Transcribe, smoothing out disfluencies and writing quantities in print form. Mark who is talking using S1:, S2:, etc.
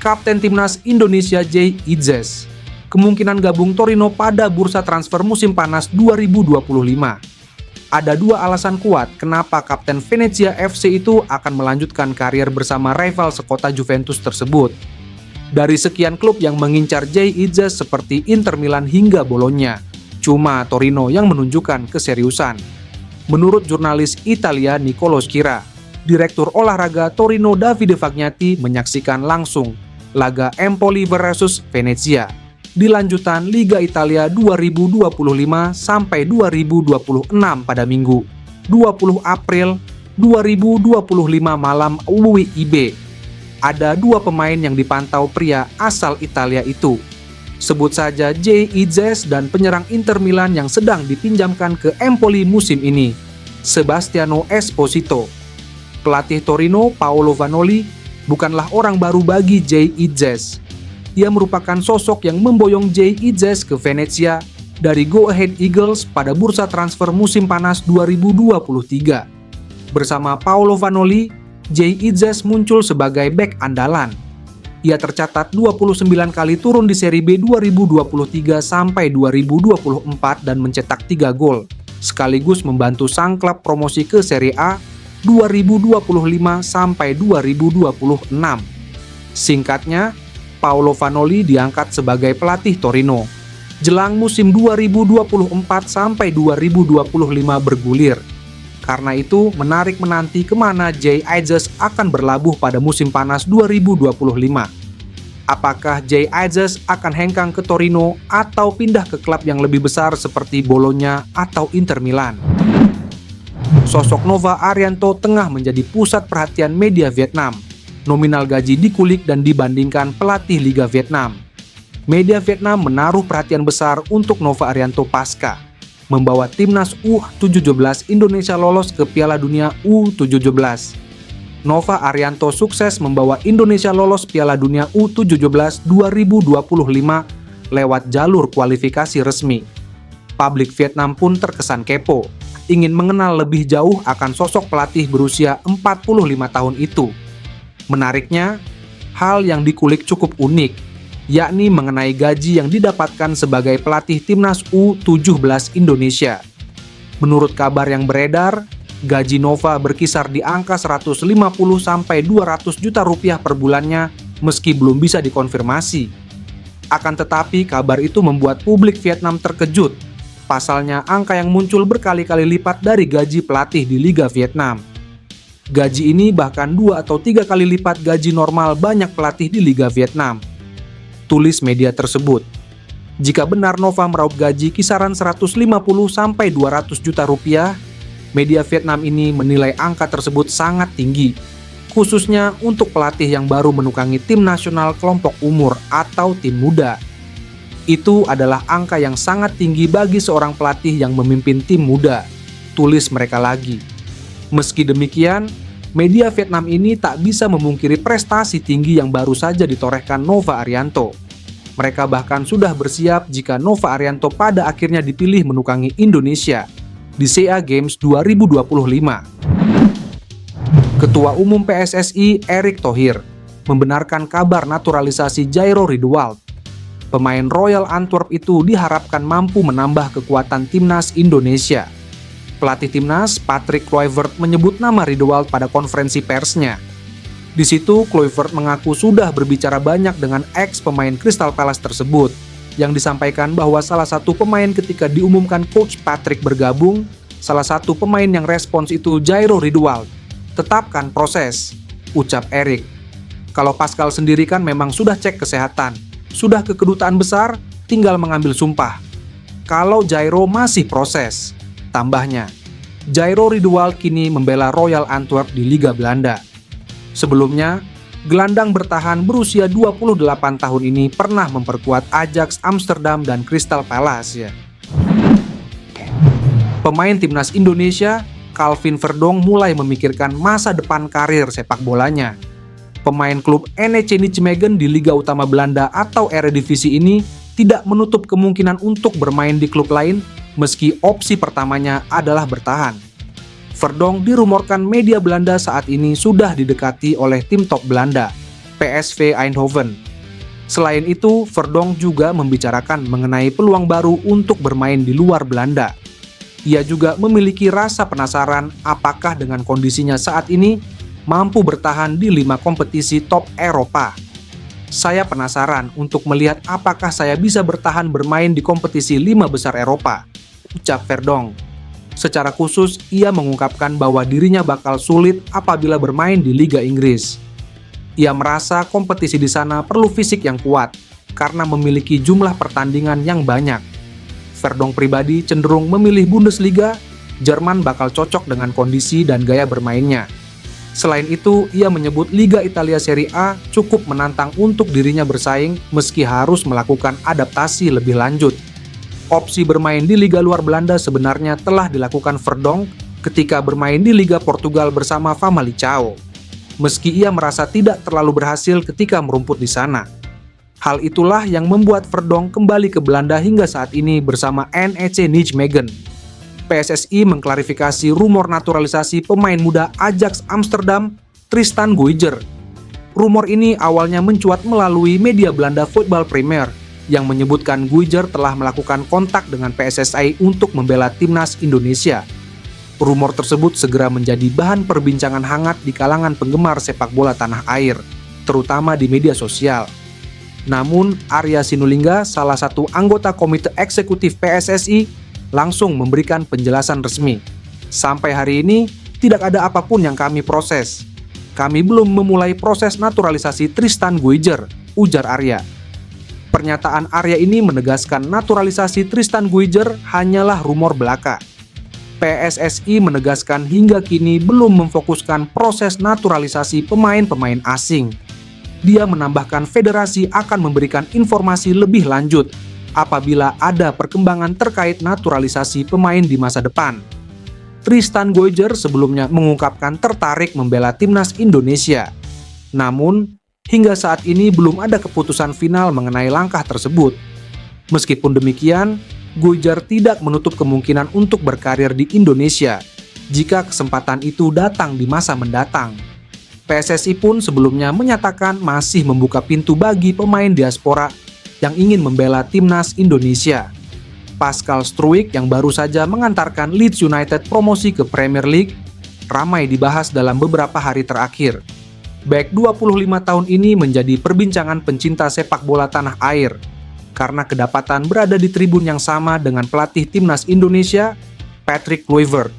S1: Kapten Timnas Indonesia Jay Idzes kemungkinan gabung Torino pada bursa transfer musim panas 2025. Ada dua alasan kuat kenapa Kapten Venezia FC itu akan melanjutkan karier bersama rival sekota Juventus tersebut. Dari sekian klub yang mengincar Jay Idzes seperti Inter Milan hingga Bologna, cuma Torino yang menunjukkan keseriusan. Menurut jurnalis Italia Niccolò Schira, Direktur olahraga Torino Davide Fagnati menyaksikan langsung laga Empoli versus Venezia di lanjutan Liga Italia 2025 sampai 2026 pada Minggu 20 April 2025 malam WIB. Ada dua pemain yang dipantau pria asal Italia itu. Sebut saja Jay Idzes dan penyerang Inter Milan yang sedang dipinjamkan ke Empoli musim ini, Sebastiano Esposito. Pelatih Torino Paolo Vanoli bukanlah orang baru bagi Jay Idzes. Ia merupakan sosok yang memboyong Jay Idzes ke Venezia dari Go Ahead Eagles pada bursa transfer musim panas 2023. Bersama Paolo Vanoli, Jay Idzes muncul sebagai bek andalan. Ia tercatat 29 kali turun di Serie B 2023 sampai 2024 dan mencetak 3 gol, sekaligus membantu sang klub promosi ke Serie A 2025 sampai 2026. Singkatnya, Paolo Vanoli diangkat sebagai pelatih Torino. Jelang musim 2024 sampai 2025 bergulir. Karena itu, menarik menanti kemana Jay Idzes akan berlabuh pada musim panas 2025. Apakah Jay Idzes akan hengkang ke Torino atau pindah ke klub yang lebih besar seperti Bologna atau Inter Milan? Sosok Nova Arianto tengah menjadi pusat perhatian media Vietnam. Nominal gaji dikulik dan dibandingkan pelatih Liga Vietnam. Media Vietnam menaruh perhatian besar untuk Nova Arianto pasca membawa timnas U17 Indonesia lolos ke Piala Dunia U17. Nova Arianto sukses membawa Indonesia lolos Piala Dunia U17 2025 lewat jalur kualifikasi resmi. Publik Vietnam pun terkesan kepo, ingin mengenal lebih jauh akan sosok pelatih berusia 45 tahun itu. Menariknya, hal yang dikulik cukup unik, yakni mengenai gaji yang didapatkan sebagai pelatih timnas U17 Indonesia. Menurut kabar yang beredar, gaji Nova berkisar di angka 150 sampai 200 juta rupiah per bulannya meski belum bisa dikonfirmasi. Akan tetapi kabar itu membuat publik Vietnam terkejut. Pasalnya angka yang muncul berkali-kali lipat dari gaji pelatih di Liga Vietnam. Gaji ini bahkan 2 atau 3 kali lipat gaji normal banyak pelatih di Liga Vietnam. Tulis media tersebut. Jika benar Nova meraup gaji kisaran 150 sampai 200 juta rupiah, media Vietnam ini menilai angka tersebut sangat tinggi, khususnya untuk pelatih yang baru menukangi tim nasional kelompok umur atau tim muda. Itu adalah angka yang sangat tinggi bagi seorang pelatih yang memimpin tim muda, tulis mereka lagi. Meski demikian, media Vietnam ini tak bisa memungkiri prestasi tinggi yang baru saja ditorehkan Nova Arianto. Mereka bahkan sudah bersiap jika Nova Arianto pada akhirnya dipilih menukangi Indonesia di SEA Games 2025. Ketua Umum PSSI Erick Thohir membenarkan kabar naturalisasi Jairo Riedewald. Pemain Royal Antwerp itu diharapkan mampu menambah kekuatan timnas Indonesia. Pelatih timnas Patrick Kluivert menyebut nama Riedewald pada konferensi persnya. Di situ Kluivert mengaku sudah berbicara banyak dengan ex pemain Crystal Palace tersebut, yang disampaikan bahwa salah satu pemain ketika diumumkan Coach Patrick bergabung, salah satu pemain yang respons itu Jairo Riedewald. Tetapkan proses, ucap Erick. Kalau Pascal sendiri kan memang sudah cek kesehatan, sudah ke kedutaan besar, tinggal mengambil sumpah. Kalau Jairo masih proses, tambahnya. Jairo Riedewald kini membela Royal Antwerp di Liga Belanda. Sebelumnya, gelandang bertahan berusia 28 tahun ini pernah memperkuat Ajax Amsterdam dan Crystal Palace ya. Pemain timnas Indonesia, Calvin Verdong mulai memikirkan masa depan karir sepak bolanya. Pemain klub NEC Nijmegen di Liga Utama Belanda atau Eredivisie ini tidak menutup kemungkinan untuk bermain di klub lain meski opsi pertamanya adalah bertahan. Verdong dirumorkan media Belanda saat ini sudah didekati oleh tim top Belanda. PSV Eindhoven. Selain itu, Verdonk juga membicarakan mengenai peluang baru untuk bermain di luar Belanda. Ia juga memiliki rasa penasaran apakah dengan kondisinya saat ini mampu bertahan di 5 kompetisi top Eropa. Saya penasaran untuk melihat apakah saya bisa bertahan bermain di kompetisi 5 besar Eropa, ucap Verdonk. Secara khusus, ia mengungkapkan bahwa dirinya bakal sulit apabila bermain di Liga Inggris. Ia merasa kompetisi di sana perlu fisik yang kuat karena memiliki jumlah pertandingan yang banyak. Verdonk pribadi cenderung memilih Bundesliga, Jerman bakal cocok dengan kondisi dan gaya bermainnya. Selain itu, ia menyebut Liga Italia Serie A cukup menantang untuk dirinya bersaing meski harus melakukan adaptasi lebih lanjut. Opsi bermain di Liga luar Belanda sebenarnya telah dilakukan Verdonk ketika bermain di Liga Portugal bersama Famalicão. Meski ia merasa tidak terlalu berhasil ketika merumput di sana. Hal itulah yang membuat Verdonk kembali ke Belanda hingga saat ini bersama NEC Nijmegen. PSSI mengklarifikasi rumor naturalisasi pemain muda Ajax Amsterdam, Tristan Guyger. Rumor ini awalnya mencuat melalui media Belanda Voetbal Premier yang menyebutkan Guyger telah melakukan kontak dengan PSSI untuk membela timnas Indonesia. Rumor tersebut segera menjadi bahan perbincangan hangat di kalangan penggemar sepak bola tanah air, terutama di media sosial. Namun, Arya Sinulinga, salah satu anggota komite eksekutif PSSI, langsung memberikan penjelasan resmi. Sampai hari ini, tidak ada apapun yang kami proses. Kami belum memulai proses naturalisasi Tristan Guyger, ujar Arya. Pernyataan Arya ini menegaskan naturalisasi Tristan Guyger hanyalah rumor belaka. PSSI menegaskan hingga kini belum memfokuskan proses naturalisasi pemain-pemain asing. Dia menambahkan federasi akan memberikan informasi lebih lanjut apabila ada perkembangan terkait naturalisasi pemain di masa depan. Tristan Guyger sebelumnya mengungkapkan tertarik membela timnas Indonesia. Namun, hingga saat ini belum ada keputusan final mengenai langkah tersebut. Meskipun demikian, Guyger tidak menutup kemungkinan untuk berkarir di Indonesia jika kesempatan itu datang di masa mendatang. PSSI pun sebelumnya menyatakan masih membuka pintu bagi pemain diaspora yang ingin membela timnas Indonesia. Pascal Struijk yang baru saja mengantarkan Leeds United promosi ke Premier League ramai dibahas dalam beberapa hari terakhir. Bek 25 tahun ini menjadi perbincangan pencinta sepak bola tanah air karena kedapatan berada di tribun yang sama dengan pelatih timnas Indonesia, Patrick Kluivert.